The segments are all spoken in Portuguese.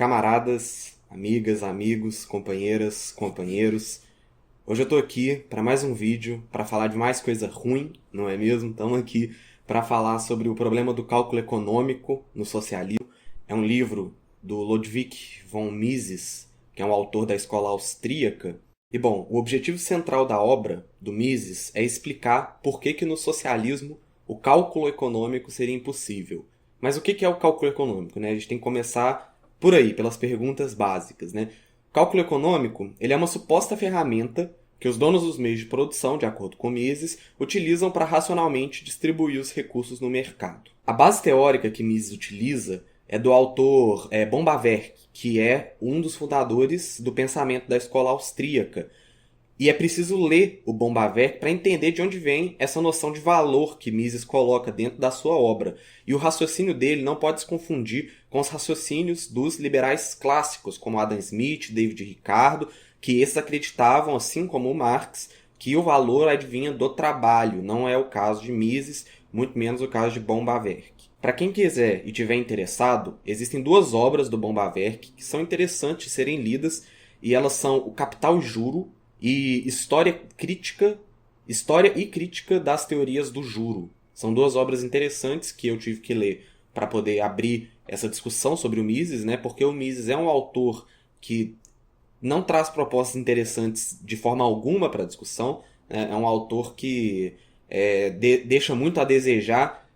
Camaradas, amigas, amigos, companheiras, companheiros. Hoje eu tô aqui para mais um vídeo, para falar de mais coisa ruim, não é mesmo? Estamos aqui para falar sobre o problema do cálculo econômico no socialismo. É um livro do Ludwig von Mises, que é um autor da escola austríaca. E bom, o objetivo central da obra do Mises é explicar por que no socialismo o cálculo econômico seria impossível. Mas o que é o cálculo econômico, né? A gente tem que começar por aí, pelas perguntas básicas, né? O cálculo econômico, ele é uma suposta ferramenta que os donos dos meios de produção, de acordo com Mises, utilizam para racionalmente distribuir os recursos no mercado. A base teórica que Mises utiliza é do autor Bombaverk, que é um dos fundadores do pensamento da escola austríaca. E é preciso ler o Bombaverk para entender de onde vem essa noção de valor que Mises coloca dentro da sua obra. E o raciocínio dele não pode se confundir com os raciocínios dos liberais clássicos, como Adam Smith, David Ricardo, que esses acreditavam, assim como o Marx, que o valor advinha do trabalho. Não é o caso de Mises, muito menos o caso de Bombaverk. Para quem quiser e tiver interessado, existem duas obras do Bombaverk que são interessantes de serem lidas, e elas são O Capital e Juro e História e Crítica das Teorias do Juro. São duas obras interessantes que eu tive que ler para poder abrir essa discussão sobre o Mises, né? Porque o Mises é um autor que não traz propostas interessantes de forma alguma para a discussão, né? É um autor que deixa muito a desejar,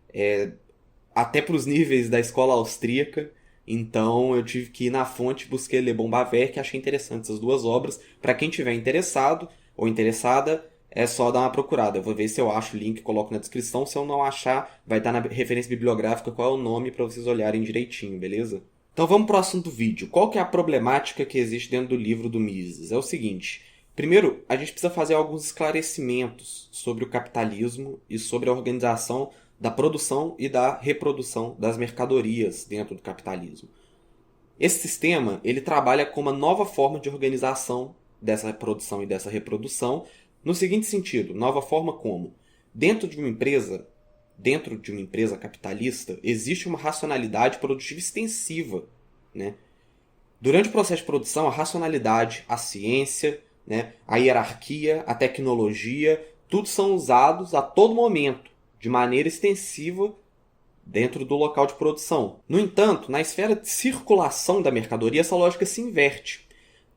até para os níveis da escola austríaca. Então eu tive que ir na fonte, busquei ler Bombaverk, achei interessante essas duas obras. Para quem tiver interessado ou interessada, é só dar uma procurada. Eu vou ver se eu acho o link, coloco na descrição. Se eu não achar, vai estar na referência bibliográfica qual é o nome para vocês olharem direitinho, beleza? Então vamos para o assunto do vídeo. Qual que é a problemática que existe dentro do livro do Mises? É o seguinte: primeiro, a gente precisa fazer alguns esclarecimentos sobre o capitalismo e sobre a organização da produção e da reprodução das mercadorias dentro do capitalismo. Esse sistema ele trabalha com uma nova forma de organização dessa produção e dessa reprodução, no seguinte sentido: nova forma como? Dentro de uma empresa capitalista, existe uma racionalidade produtiva extensiva, né? Durante o processo de produção, a racionalidade, a ciência, né, a hierarquia, a tecnologia, tudo são usados a todo momento, de maneira extensiva dentro do local de produção. No entanto, na esfera de circulação da mercadoria, essa lógica se inverte.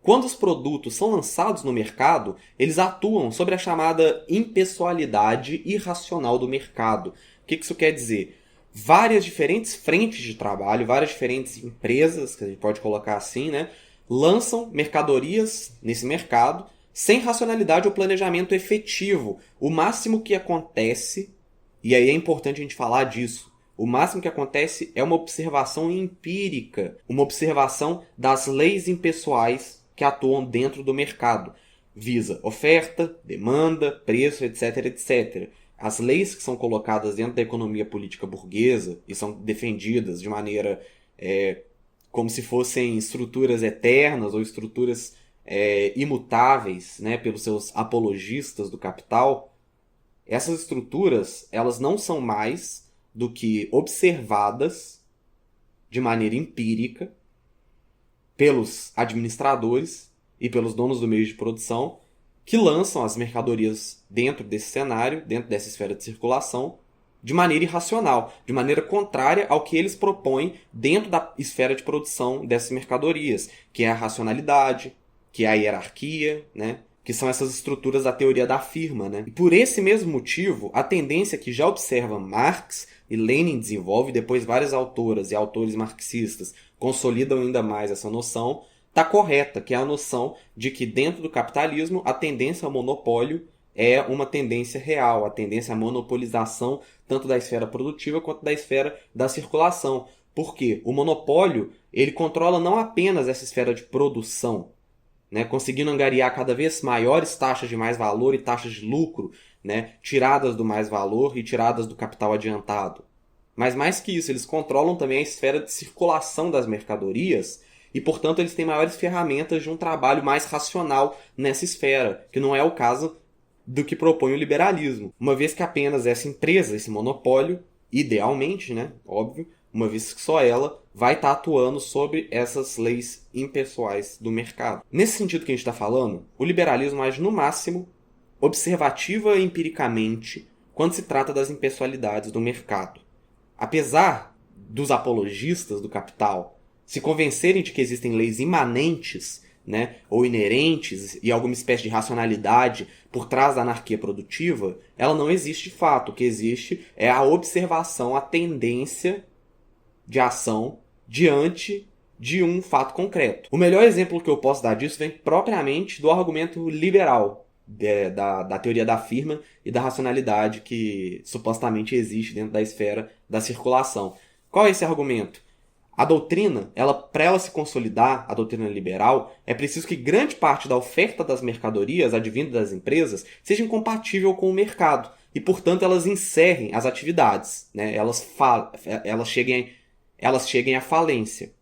Quando os produtos são lançados no mercado, eles atuam sobre a chamada impessoalidade irracional do mercado. O que isso quer dizer? Várias diferentes frentes de trabalho, várias diferentes empresas, que a gente pode colocar assim, né, lançam mercadorias nesse mercado sem racionalidade ou planejamento efetivo. O máximo que acontece, e aí é importante a gente falar disso, o máximo que acontece é uma observação empírica, uma observação das leis impessoais que atuam dentro do mercado. Visa oferta, demanda, preço, etc, etc. As leis que são colocadas dentro da economia política burguesa e são defendidas de maneira como se fossem estruturas eternas ou estruturas imutáveis, né, pelos seus apologistas do capital. Essas estruturas, elas não são mais do que observadas de maneira empírica pelos administradores e pelos donos do meio de produção, que lançam as mercadorias dentro desse cenário, dentro dessa esfera de circulação, de maneira irracional, de maneira contrária ao que eles propõem dentro da esfera de produção dessas mercadorias, que é a racionalidade, que é a hierarquia, né? Que são essas estruturas da teoria da firma, né? E por esse mesmo motivo, a tendência que já observa Marx e Lenin desenvolve, depois várias autoras e autores marxistas consolidam ainda mais essa noção, está correta, que é a noção de que dentro do capitalismo a tendência ao monopólio é uma tendência real, a tendência à monopolização tanto da esfera produtiva quanto da esfera da circulação. Por quê? O monopólio ele controla não apenas essa esfera de produção, né, conseguindo angariar cada vez maiores taxas de mais valor e taxas de lucro, né, tiradas do mais valor e tiradas do capital adiantado. Mas mais que isso, eles controlam também a esfera de circulação das mercadorias e, portanto, eles têm maiores ferramentas de um trabalho mais racional nessa esfera, que não é o caso do que propõe o liberalismo. Uma vez que apenas essa empresa, esse monopólio, idealmente, né, óbvio, uma vez que só ela vai estar atuando sobre essas leis impessoais do mercado. Nesse sentido que a gente está falando, o liberalismo age no máximo observativa e empiricamente quando se trata das impessoalidades do mercado. Apesar dos apologistas do capital se convencerem de que existem leis imanentes, né, ou inerentes e alguma espécie de racionalidade por trás da anarquia produtiva, ela não existe de fato. O que existe é a observação, a tendência de ação diante de um fato concreto. O melhor exemplo que eu posso dar disso vem propriamente do argumento liberal, da teoria da firma e da racionalidade que supostamente existe dentro da esfera da circulação. Qual é esse argumento? A doutrina, para ela se consolidar, a doutrina liberal, é preciso que grande parte da oferta das mercadorias advinda das empresas seja incompatível com o mercado e, portanto, elas encerrem as atividades, né? Elas cheguem à falência.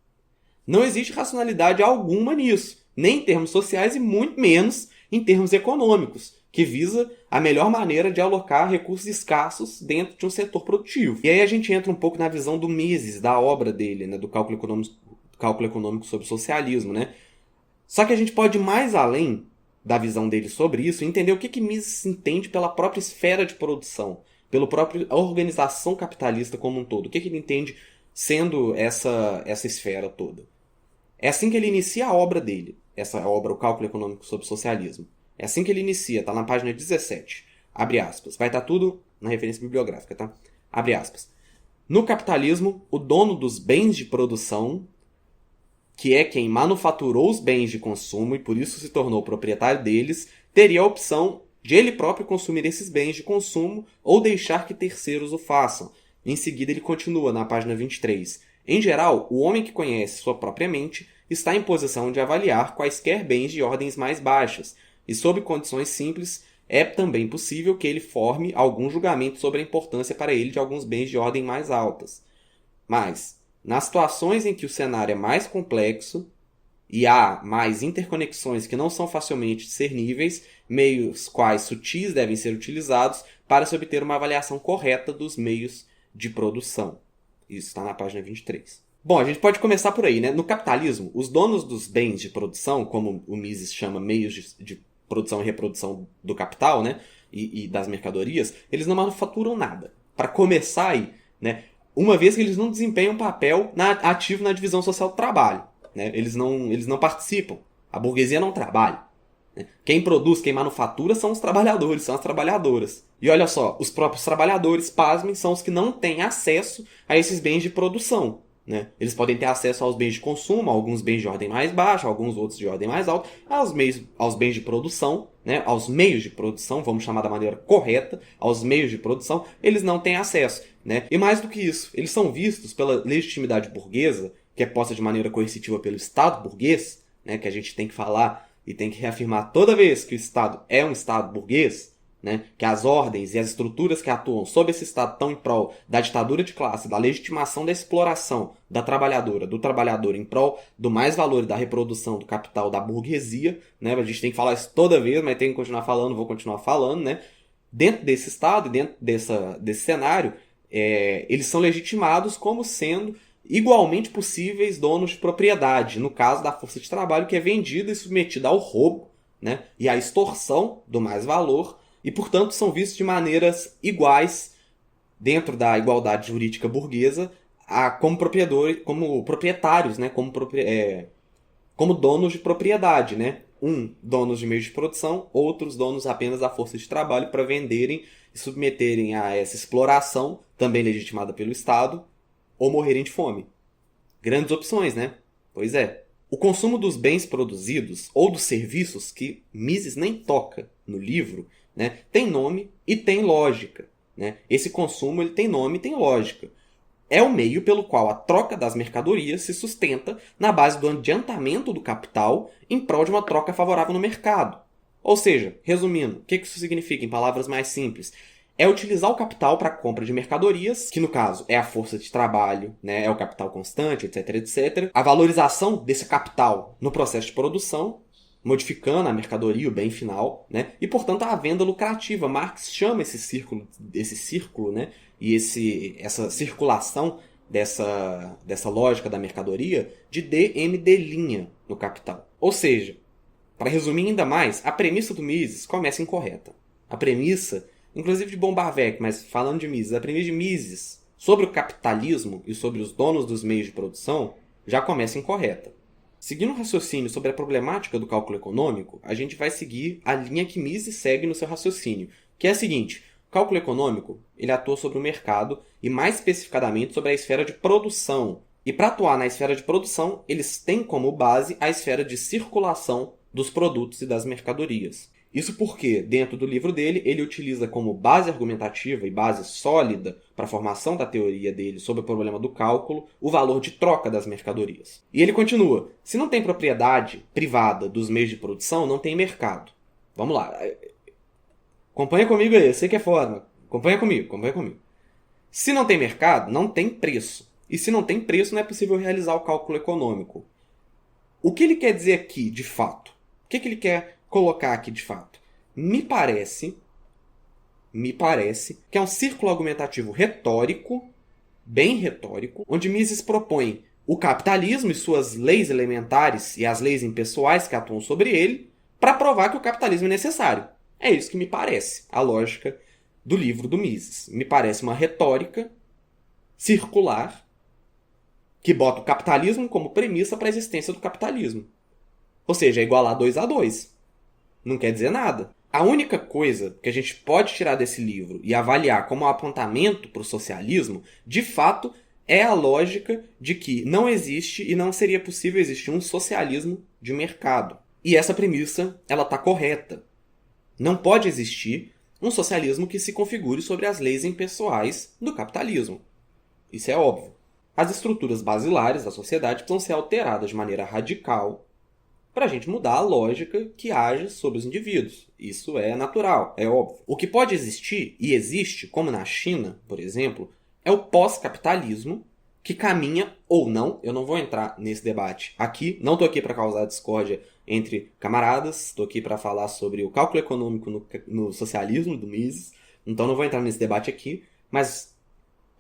Não existe racionalidade alguma nisso, nem em termos sociais e muito menos em termos econômicos, que visa a melhor maneira de alocar recursos escassos dentro de um setor produtivo. E aí a gente entra um pouco na visão do Mises, da obra dele, né, do cálculo econômico sobre o socialismo. Né? Só que a gente pode ir mais além da visão dele sobre isso e entender o que Mises entende pela própria esfera de produção, pela própria organização capitalista como um todo. O que ele entende sendo essa esfera toda. É assim que ele inicia a obra dele, essa obra, o Cálculo Econômico sobre o Socialismo. É assim que ele inicia, tá na página 17. Abre aspas. Vai estar tudo na referência bibliográfica, tá? Abre aspas. No capitalismo, o dono dos bens de produção, que é quem manufaturou os bens de consumo e por isso se tornou proprietário deles, teria a opção de ele próprio consumir esses bens de consumo ou deixar que terceiros o façam. Em seguida, ele continua na página 23. Em geral, o homem que conhece sua própria mente está em posição de avaliar quaisquer bens de ordens mais baixas, e sob condições simples, é também possível que ele forme algum julgamento sobre a importância para ele de alguns bens de ordem mais altas. Mas, nas situações em que o cenário é mais complexo e há mais interconexões que não são facilmente discerníveis, meios quais sutis devem ser utilizados para se obter uma avaliação correta dos meios de produção. Isso está na página 23. Bom, a gente pode começar por aí, né? No capitalismo, os donos dos bens de produção, como o Mises chama meios de produção e reprodução do capital, né? E das mercadorias, eles não manufaturam nada. Para começar aí, né? Uma vez que eles não desempenham um papel ativo na divisão social do trabalho. Né? Eles não participam. A burguesia não trabalha. Né? Quem produz, quem manufatura são os trabalhadores, são as trabalhadoras. E olha só, os próprios trabalhadores, pasmem, são os que não têm acesso a esses bens de produção. Né? Eles podem ter acesso aos bens de consumo, alguns bens de ordem mais baixa, alguns outros de ordem mais alta, aos bens de produção, né? Aos meios de produção, vamos chamar da maneira correta, aos meios de produção, eles não têm acesso. Né? E mais do que isso, eles são vistos pela legitimidade burguesa, que é posta de maneira coercitiva pelo Estado burguês, né? Que a gente tem que falar e tem que reafirmar toda vez que o Estado é um Estado burguês, né, que as ordens e as estruturas que atuam sob esse Estado estão em prol da ditadura de classe, da legitimação da exploração da trabalhadora, do trabalhador em prol do mais valor e da reprodução do capital da burguesia. Né, a gente tem que falar isso toda vez, mas tem que continuar falando, vou continuar falando. Né, dentro desse Estado e dentro desse cenário, eles são legitimados como sendo igualmente possíveis donos de propriedade, no caso da força de trabalho que é vendida e submetida ao roubo, né, e à extorsão do mais valor, e, portanto, são vistos de maneiras iguais dentro da igualdade jurídica burguesa como proprietários, né? Como donos de propriedade. Né? Donos de meios de produção, outros donos apenas da força de trabalho para venderem e submeterem a essa exploração, também legitimada pelo Estado, ou morrerem de fome. Grandes opções, né? Pois é. O consumo dos bens produzidos ou dos serviços que Mises nem toca no livro, né, tem nome e tem lógica. Né? Esse consumo ele tem nome e tem lógica. É o meio pelo qual a troca das mercadorias se sustenta na base do adiantamento do capital em prol de uma troca favorável no mercado. Ou seja, resumindo, o que isso significa em palavras mais simples? É utilizar o capital para a compra de mercadorias, que no caso é a força de trabalho, né, é o capital constante, etc, etc. A valorização desse capital no processo de produção, modificando a mercadoria, o bem final, né? E, portanto, a venda lucrativa. Marx chama esse círculo, né? E essa circulação dessa lógica da mercadoria de DMD' no capital. Ou seja, para resumir ainda mais, a premissa do Mises começa incorreta. A premissa, inclusive de Bombardier, mas falando de Mises, a premissa de Mises sobre o capitalismo e sobre os donos dos meios de produção já começa incorreta. Seguindo um raciocínio sobre a problemática do cálculo econômico, a gente vai seguir a linha que Mises segue no seu raciocínio, que é a seguinte: o cálculo econômico ele atua sobre o mercado e mais especificadamente sobre a esfera de produção. E para atuar na esfera de produção, eles têm como base a esfera de circulação dos produtos e das mercadorias. Isso porque, dentro do livro dele, ele utiliza como base argumentativa e base sólida para a formação da teoria dele sobre o problema do cálculo o valor de troca das mercadorias. E ele continua: se não tem propriedade privada dos meios de produção, não tem mercado. Vamos lá. Acompanha comigo aí, eu sei que é foda. Acompanha comigo. Se não tem mercado, não tem preço. E se não tem preço, não é possível realizar o cálculo econômico. O que ele quer dizer aqui, de fato? O que ele quer colocar aqui, de fato? Me parece que é um círculo argumentativo retórico, bem retórico, onde Mises propõe o capitalismo e suas leis elementares e as leis impessoais que atuam sobre ele para provar que o capitalismo é necessário. É isso que me parece a lógica do livro do Mises. Me parece uma retórica circular que bota o capitalismo como premissa para a existência do capitalismo. Ou seja, é igualar 2 a 2. Não quer dizer nada. A única coisa que a gente pode tirar desse livro e avaliar como um apontamento para o socialismo, de fato, é a lógica de que não existe e não seria possível existir um socialismo de mercado. E essa premissa ela está correta. Não pode existir um socialismo que se configure sobre as leis impessoais do capitalismo. Isso é óbvio. As estruturas basilares da sociedade precisam ser alteradas de maneira radical para a gente mudar a lógica que age sobre os indivíduos. Isso é natural, é óbvio. O que pode existir, e existe, como na China, por exemplo, é o pós-capitalismo, que caminha ou não, eu não vou entrar nesse debate aqui, não estou aqui para causar discórdia entre camaradas, estou aqui para falar sobre o cálculo econômico no socialismo do Mises, então não vou entrar nesse debate aqui, mas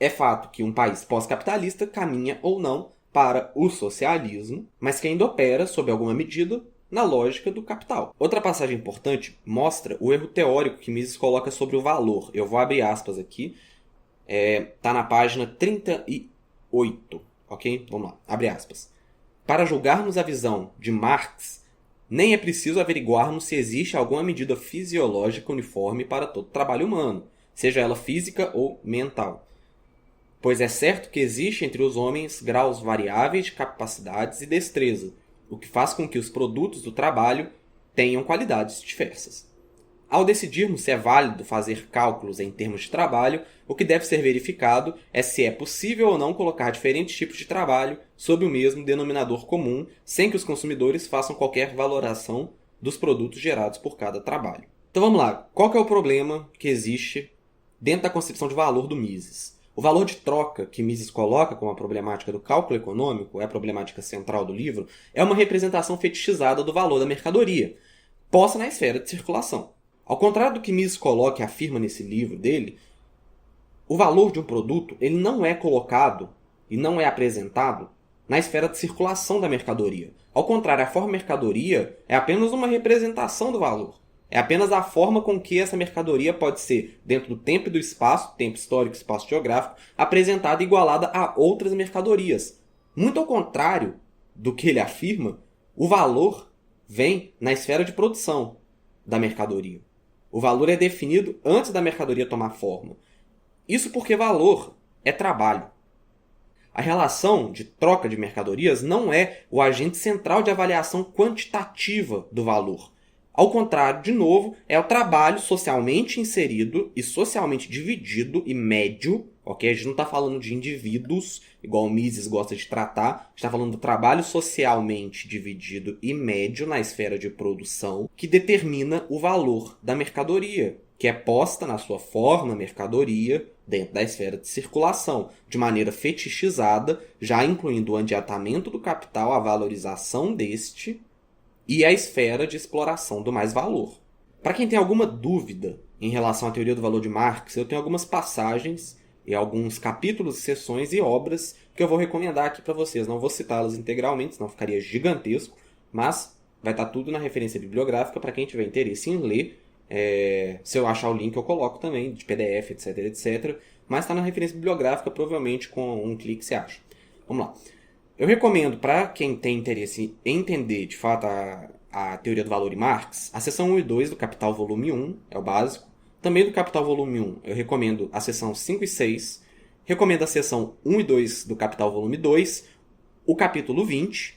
é fato que um país pós-capitalista caminha ou não para o socialismo, mas que ainda opera, sob alguma medida, na lógica do capital. Outra passagem importante mostra o erro teórico que Mises coloca sobre o valor. Eu vou abrir aspas aqui. Está na página 38. Ok? Vamos lá. Abre aspas. Para julgarmos a visão de Marx, nem é preciso averiguarmos se existe alguma medida fisiológica uniforme para todo trabalho humano, seja ela física ou mental. Pois é certo que existe entre os homens graus variáveis de capacidades e destreza, o que faz com que os produtos do trabalho tenham qualidades diversas. Ao decidirmos se é válido fazer cálculos em termos de trabalho, o que deve ser verificado é se é possível ou não colocar diferentes tipos de trabalho sob o mesmo denominador comum, sem que os consumidores façam qualquer valoração dos produtos gerados por cada trabalho. Então vamos lá, qual que é o problema que existe dentro da concepção de valor do Mises? O valor de troca que Mises coloca como a problemática do cálculo econômico, é a problemática central do livro, é uma representação fetichizada do valor da mercadoria, posta na esfera de circulação. Ao contrário do que Mises coloca e afirma nesse livro dele, o valor de um produto ele não é colocado e não é apresentado na esfera de circulação da mercadoria. Ao contrário, a forma mercadoria é apenas uma representação do valor. É apenas a forma com que essa mercadoria pode ser, dentro do tempo e do espaço, tempo histórico e espaço geográfico, apresentada e igualada a outras mercadorias. Muito ao contrário do que ele afirma, o valor vem na esfera de produção da mercadoria. O valor é definido antes da mercadoria tomar forma. Isso porque valor é trabalho. A relação de troca de mercadorias não é o agente central de avaliação quantitativa do valor. Ao contrário, de novo, é o trabalho socialmente inserido e socialmente dividido e médio, ok? A gente não está falando de indivíduos, igual o Mises gosta de tratar, a gente está falando do trabalho socialmente dividido e médio na esfera de produção, que determina o valor da mercadoria, que é posta na sua forma mercadoria dentro da esfera de circulação, de maneira fetichizada, já incluindo o adiantamento do capital, a valorização deste, e a esfera de exploração do mais-valor. Para quem tem alguma dúvida em relação à teoria do valor de Marx, eu tenho algumas passagens e alguns capítulos, seções e obras que eu vou recomendar aqui para vocês. Não vou citá-las integralmente, senão ficaria gigantesco, mas vai estar tudo na referência bibliográfica para quem tiver interesse em ler. Se eu achar o link eu coloco também, de PDF, etc, etc. Mas está na referência bibliográfica, provavelmente com um clique você acha. Vamos lá. Eu recomendo para quem tem interesse em entender, de fato, a teoria do valor e Marx, a seção 1 e 2 do Capital volume 1, é o básico. Também do Capital volume 1, eu recomendo a seção 5 e 6. Recomendo a seção 1 e 2 do Capital volume 2. O capítulo 20,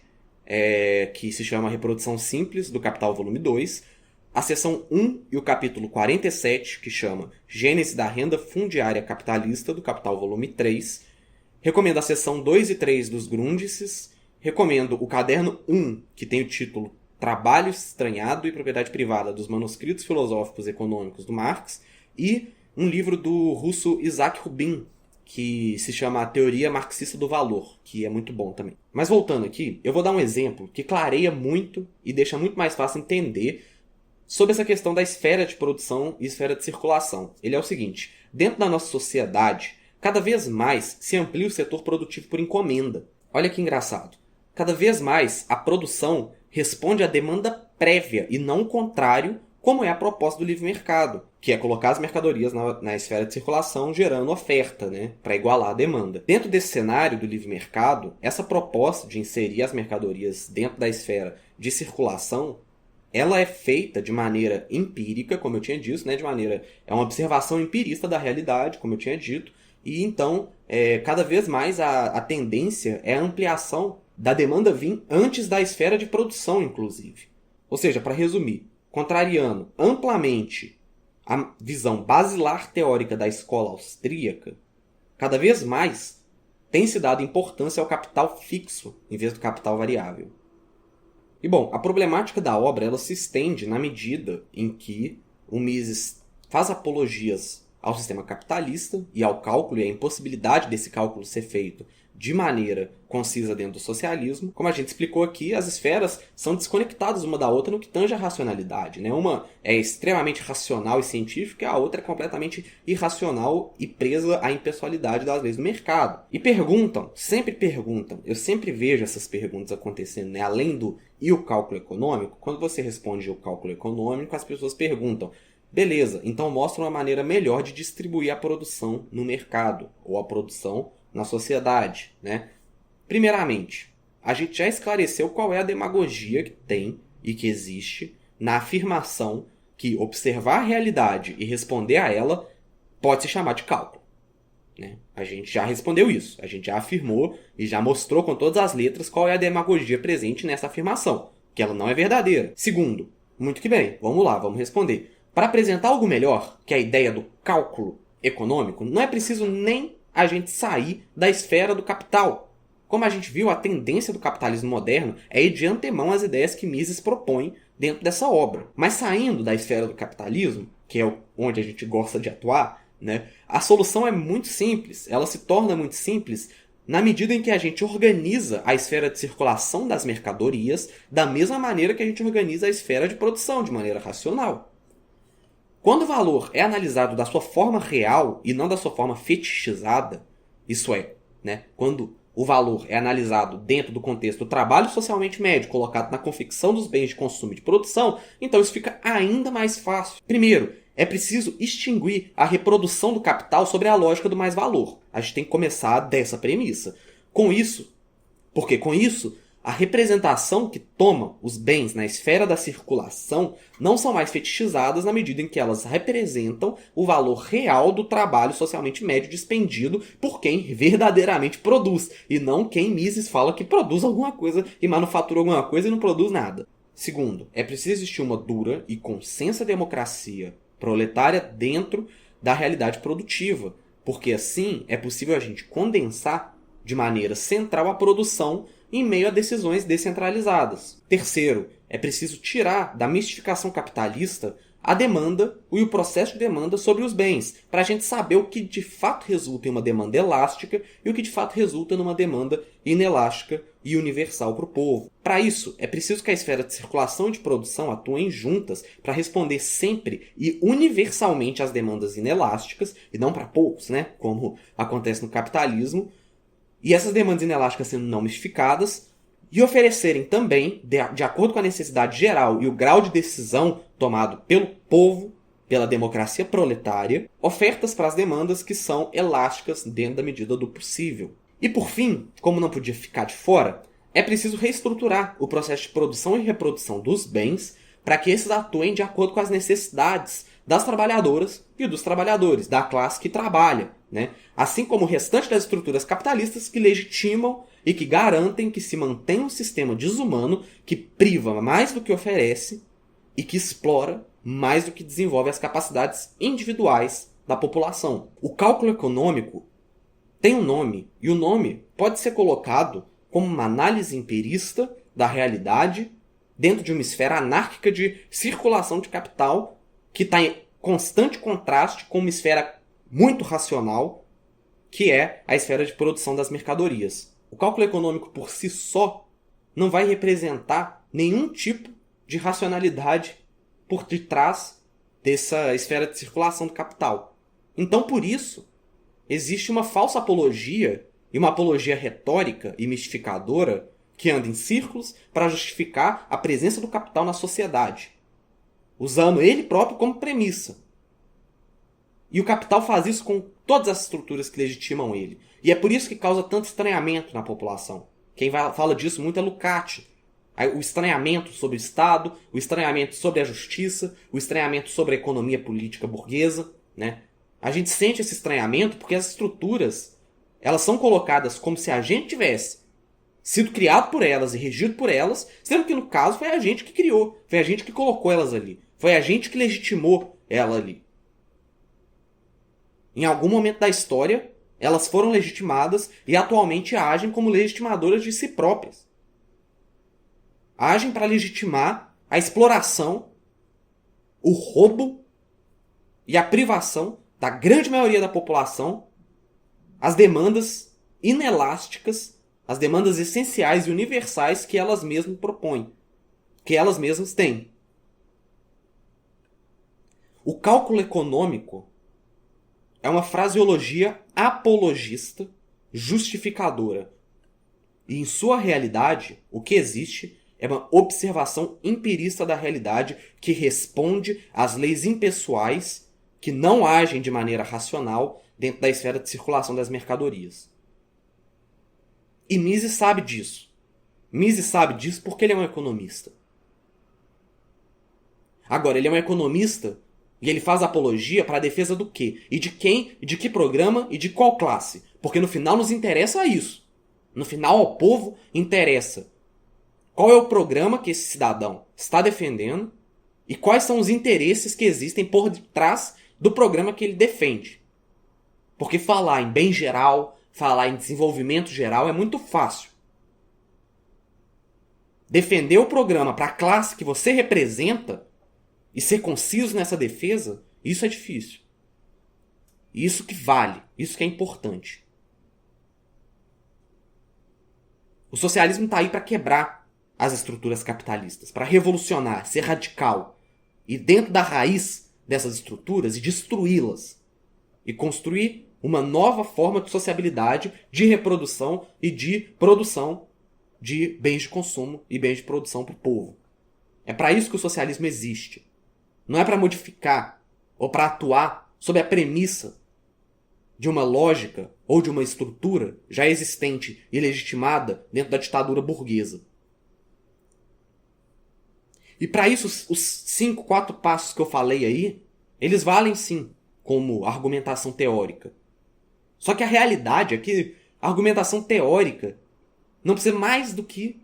que se chama Reprodução Simples, do Capital volume 2. A seção 1 e o capítulo 47, que chama Gênese da Renda Fundiária Capitalista, do Capital volume 3. Recomendo a seção 2 e 3 dos Grundrisses. Recomendo o caderno 1, que tem o título Trabalho Estranhado e Propriedade Privada dos Manuscritos Filosóficos e Econômicos do Marx. E um livro do russo Isaac Rubin, que se chama A Teoria Marxista do Valor, que é muito bom também. Mas voltando aqui, eu vou dar um exemplo que clareia muito e deixa muito mais fácil entender sobre essa questão da esfera de produção e esfera de circulação. Ele é o seguinte: dentro da nossa sociedade, cada vez mais se amplia o setor produtivo por encomenda. Olha que engraçado. Cada vez mais a produção responde à demanda prévia e não o contrário, como é a proposta do livre mercado, que é colocar as mercadorias na esfera de circulação gerando oferta, para igualar a demanda. Dentro desse cenário do livre mercado, essa proposta de inserir as mercadorias dentro da esfera de circulação, ela é feita de maneira empírica, como eu tinha dito, é uma observação empirista da realidade, como eu tinha dito, e então, cada vez mais a tendência é a ampliação da demanda vir antes da esfera de produção, inclusive. Ou seja, para resumir, contrariando amplamente a visão basilar teórica da escola austríaca, cada vez mais tem se dado importância ao capital fixo em vez do capital variável. E bom, a problemática da obra ela se estende na medida em que o Mises faz apologias ao sistema capitalista e ao cálculo e à impossibilidade desse cálculo ser feito de maneira concisa dentro do socialismo. Como a gente explicou aqui, as esferas são desconectadas uma da outra no que tange a racionalidade. Uma é extremamente racional e científica, e a outra é completamente irracional e presa à impessoalidade das leis do mercado. E sempre perguntam, eu sempre vejo essas perguntas acontecendo, além do e o cálculo econômico. Quando você responde o cálculo econômico, as pessoas perguntam: beleza, então mostra uma maneira melhor de distribuir a produção no mercado, ou a produção na sociedade, Primeiramente, a gente já esclareceu qual é a demagogia que tem e que existe na afirmação que observar a realidade e responder a ela pode se chamar de cálculo. A gente já respondeu isso, a gente já afirmou e já mostrou com todas as letras qual é a demagogia presente nessa afirmação, que ela não é verdadeira. Segundo, muito que bem, vamos lá, vamos responder. Para apresentar algo melhor, que é a ideia do cálculo econômico, não é preciso nem a gente sair da esfera do capital. Como a gente viu, a tendência do capitalismo moderno é ir de antemão às ideias que Mises propõe dentro dessa obra. Mas saindo da esfera do capitalismo, que é onde a gente gosta de atuar, a solução é muito simples. Ela se torna muito simples na medida em que a gente organiza a esfera de circulação das mercadorias da mesma maneira que a gente organiza a esfera de produção, de maneira racional. Quando o valor é analisado da sua forma real e não da sua forma fetichizada, isso é, quando o valor é analisado dentro do contexto do trabalho socialmente médio colocado na confecção dos bens de consumo e de produção, então isso fica ainda mais fácil. Primeiro, é preciso extinguir a reprodução do capital sobre a lógica do mais-valor. A gente tem que começar dessa premissa. Porque com isso, a representação que toma os bens na esfera da circulação não são mais fetichizadas na medida em que elas representam o valor real do trabalho socialmente médio dispendido por quem verdadeiramente produz, e não quem Mises fala que produz alguma coisa e manufatura alguma coisa e não produz nada. Segundo, é preciso existir uma dura e consensa democracia proletária dentro da realidade produtiva, porque assim é possível a gente condensar de maneira central a produção em meio a decisões descentralizadas. Terceiro, é preciso tirar da mistificação capitalista a demanda e o processo de demanda sobre os bens, para a gente saber o que de fato resulta em uma demanda elástica e o que de fato resulta numa demanda inelástica e universal para o povo. Para isso, é preciso que a esfera de circulação e de produção atuem juntas para responder sempre e universalmente às demandas inelásticas, e não para poucos, né? Como acontece no capitalismo, e essas demandas inelásticas sendo não mistificadas, e oferecerem também, de acordo com a necessidade geral e o grau de decisão tomado pelo povo, pela democracia proletária, ofertas para as demandas que são elásticas dentro da medida do possível. E por fim, como não podia ficar de fora, é preciso reestruturar o processo de produção e reprodução dos bens para que esses atuem de acordo com as necessidades das trabalhadoras e dos trabalhadores, da classe que trabalha, né? Assim como o restante das estruturas capitalistas que legitimam e que garantem que se mantenha um sistema desumano que priva mais do que oferece e que explora mais do que desenvolve as capacidades individuais da população. O cálculo econômico tem um nome, e o nome pode ser colocado como uma análise empirista da realidade dentro de uma esfera anárquica de circulação de capital que está em constante contraste com uma esfera muito racional, que é a esfera de produção das mercadorias. O cálculo econômico por si só não vai representar nenhum tipo de racionalidade por detrás dessa esfera de circulação do capital. Então, por isso, existe uma falsa apologia e uma apologia retórica e mistificadora que anda em círculos para justificar a presença do capital na sociedade, usando ele próprio como premissa. E o capital faz isso com todas as estruturas que legitimam ele. E é por isso que causa tanto estranhamento na população. Quem fala disso muito é Lukács. O estranhamento sobre o Estado, o estranhamento sobre a justiça, o estranhamento sobre a economia política burguesa, né? A gente sente esse estranhamento porque as estruturas, elas são colocadas como se a gente tivesse sido criado por elas e regido por elas, sendo que no caso foi a gente que criou, foi a gente que colocou elas ali, foi a gente que legitimou ela ali. Em algum momento da história, elas foram legitimadas e atualmente agem como legitimadoras de si próprias. Agem para legitimar a exploração, o roubo e a privação da grande maioria da população, as demandas inelásticas, as demandas essenciais e universais que elas mesmas propõem, que elas mesmas têm. O cálculo econômico é uma fraseologia apologista, justificadora. E em sua realidade, o que existe é uma observação empirista da realidade que responde às leis impessoais que não agem de maneira racional dentro da esfera de circulação das mercadorias. E Mises sabe disso. Mises sabe disso porque ele é um economista. Agora, ele é um economista e ele faz apologia para a defesa do quê? E de quem? E de que programa? E de qual classe? Porque no final nos interessa isso. No final ao povo interessa qual é o programa que esse cidadão está defendendo e quais são os interesses que existem por detrás do programa que ele defende. Porque falar em bem geral, falar em desenvolvimento geral é muito fácil. Defender o programa para a classe que você representa e ser conciso nessa defesa, isso é difícil. Isso que vale, isso que é importante. O socialismo está aí para quebrar as estruturas capitalistas, para revolucionar, ser radical, e dentro da raiz dessas estruturas e destruí-las, e construir uma nova forma de sociabilidade, de reprodução e de produção de bens de consumo e bens de produção para o povo. É para isso que o socialismo existe. Não é para modificar ou para atuar sob a premissa de uma lógica ou de uma estrutura já existente e legitimada dentro da ditadura burguesa. E para isso, os 4 passos que eu falei aí, eles valem sim como argumentação teórica. Só que a realidade é que a argumentação teórica não precisa mais do que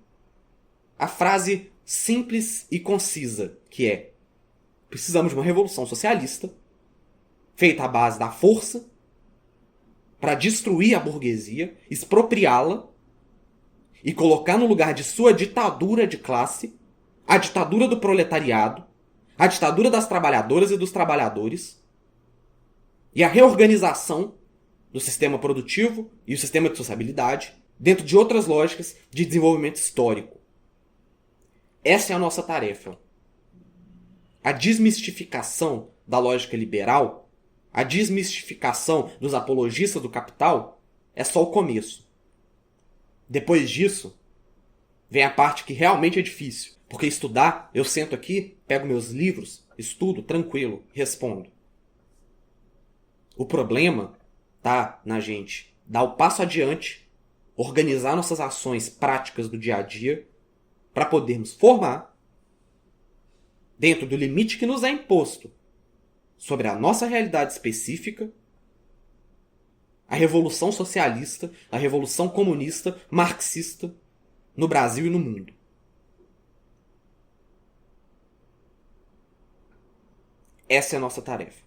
a frase simples e concisa, que é: precisamos de uma revolução socialista feita à base da força para destruir a burguesia, expropriá-la e colocar no lugar de sua ditadura de classe a ditadura do proletariado, a ditadura das trabalhadoras e dos trabalhadores e a reorganização do sistema produtivo e o sistema de sociabilidade dentro de outras lógicas de desenvolvimento histórico. Essa é a nossa tarefa. A desmistificação da lógica liberal, a desmistificação dos apologistas do capital é só o começo. Depois disso, vem a parte que realmente é difícil. Porque estudar, eu sento aqui, pego meus livros, estudo, tranquilo, respondo. O problema tá na gente dar o passo adiante, organizar nossas ações práticas do dia a dia, para podermos formar, dentro do limite que nos é imposto, sobre a nossa realidade específica, a revolução socialista, a revolução comunista, marxista, no Brasil e no mundo. Essa é a nossa tarefa.